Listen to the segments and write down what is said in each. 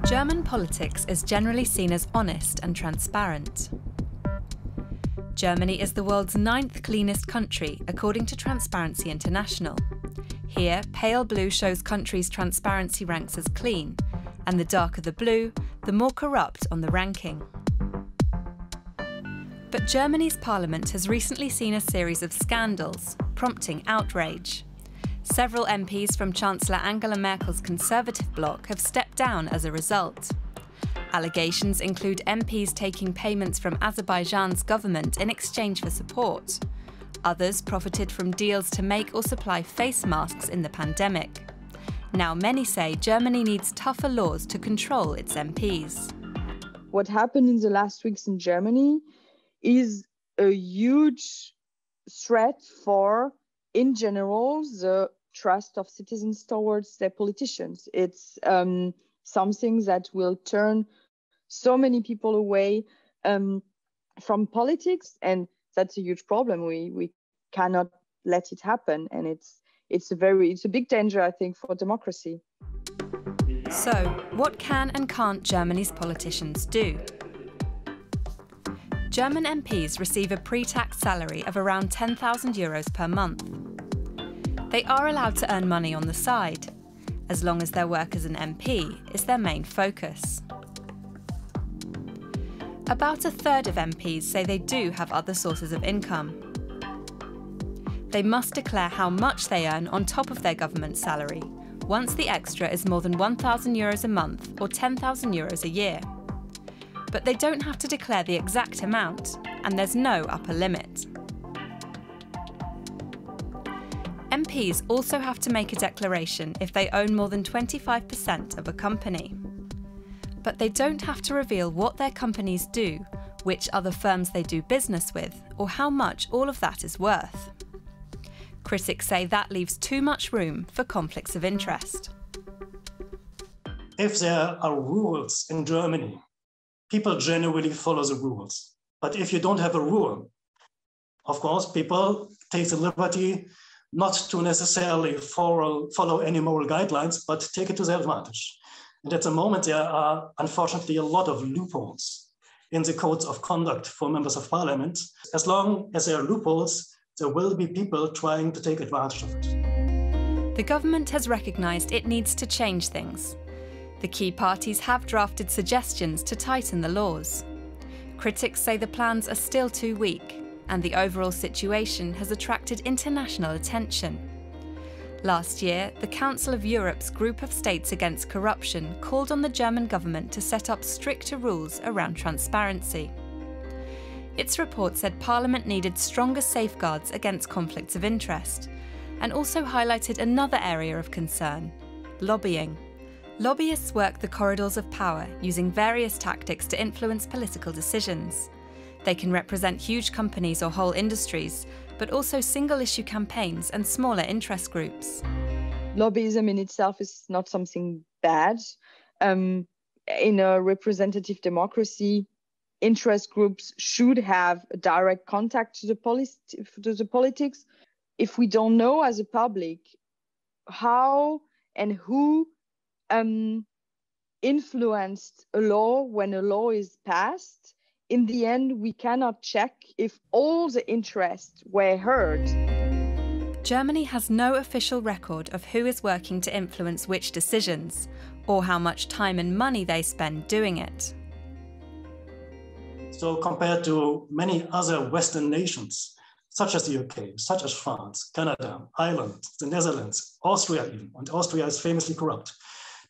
German politics is generally seen as honest and transparent. Germany is the world's 9th cleanest country, according to Transparency International. Here, pale blue shows countries' transparency ranks as clean, and the darker the blue, the more corrupt on the ranking. But Germany's parliament has recently seen a series of scandals, prompting outrage. Several MPs from Chancellor Angela Merkel's Conservative bloc have stepped down as a result. Allegations include MPs taking payments from Azerbaijan's government in exchange for support. Others profited from deals to make or supply face masks in the pandemic. Now many say Germany needs tougher laws to control its MPs. What happened in the last weeks in Germany is a huge threat for, in general, the trust of citizens towards their politicians. It's something that will turn so many people away from politics, and that's a huge problem. We cannot let it happen, and it's a big danger, I think, for democracy. So, what can and can't Germany's politicians do? German MPs receive a pre-tax salary of around €10,000 per month. They are allowed to earn money on the side, as long as their work as an MP is their main focus. About a third of MPs say they do have other sources of income. They must declare how much they earn on top of their government salary, once the extra is more than €1,000 a month or €10,000 a year. But they don't have to declare the exact amount, and there's no upper limit. MPs also have to make a declaration if they own more than 25% of a company. But they don't have to reveal what their companies do, which other firms they do business with, or how much all of that is worth. Critics say that leaves too much room for conflicts of interest. If there are rules in Germany, people generally follow the rules. But if you don't have a rule, of course, people take the liberty not to necessarily follow any moral guidelines, but take it to their advantage. And at the moment, there are unfortunately a lot of loopholes in the codes of conduct for members of parliament. As long as there are loopholes, there will be people trying to take advantage of it. The government has recognised it needs to change things. The key parties have drafted suggestions to tighten the laws. Critics say the plans are still too weak, and the overall situation has attracted international attention. Last year, the Council of Europe's Group of States Against Corruption called on the German government to set up stricter rules around transparency. Its report said Parliament needed stronger safeguards against conflicts of interest, and also highlighted another area of concern: lobbying. Lobbyists work the corridors of power using various tactics to influence political decisions. They can represent huge companies or whole industries, but also single-issue campaigns and smaller interest groups. Lobbyism in itself is not something bad. In a representative democracy, interest groups should have a direct contact to the politics. If we don't know as a public how and who influenced a law when a law is passed, in the end, we cannot check if all the interests were heard. Germany has no official record of who is working to influence which decisions, or how much time and money they spend doing it. So compared to many other Western nations, such as the UK, such as France, Canada, Ireland, the Netherlands, Austria even, and Austria is famously corrupt,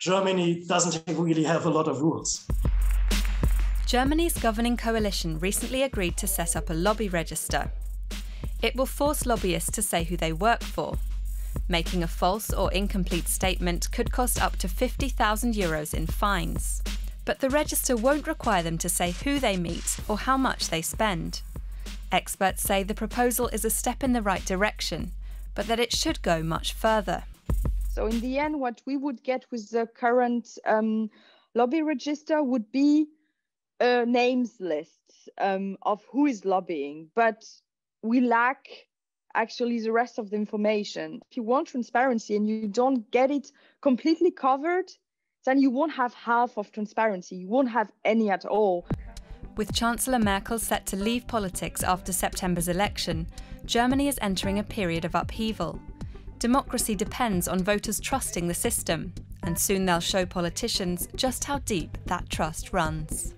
Germany doesn't really have a lot of rules. Germany's governing coalition recently agreed to set up a lobby register. It will force lobbyists to say who they work for. Making a false or incomplete statement could cost up to €50,000 in fines. But the register won't require them to say who they meet or how much they spend. Experts say the proposal is a step in the right direction, but that it should go much further. So in the end, what we would get with the current lobby register would be a names list of who is lobbying, but we lack actually the rest of the information. If you want transparency and you don't get it completely covered, then you won't have half of transparency. You won't have any at all. With Chancellor Merkel set to leave politics after September's election, Germany is entering a period of upheaval. Democracy depends on voters trusting the system, and soon they'll show politicians just how deep that trust runs.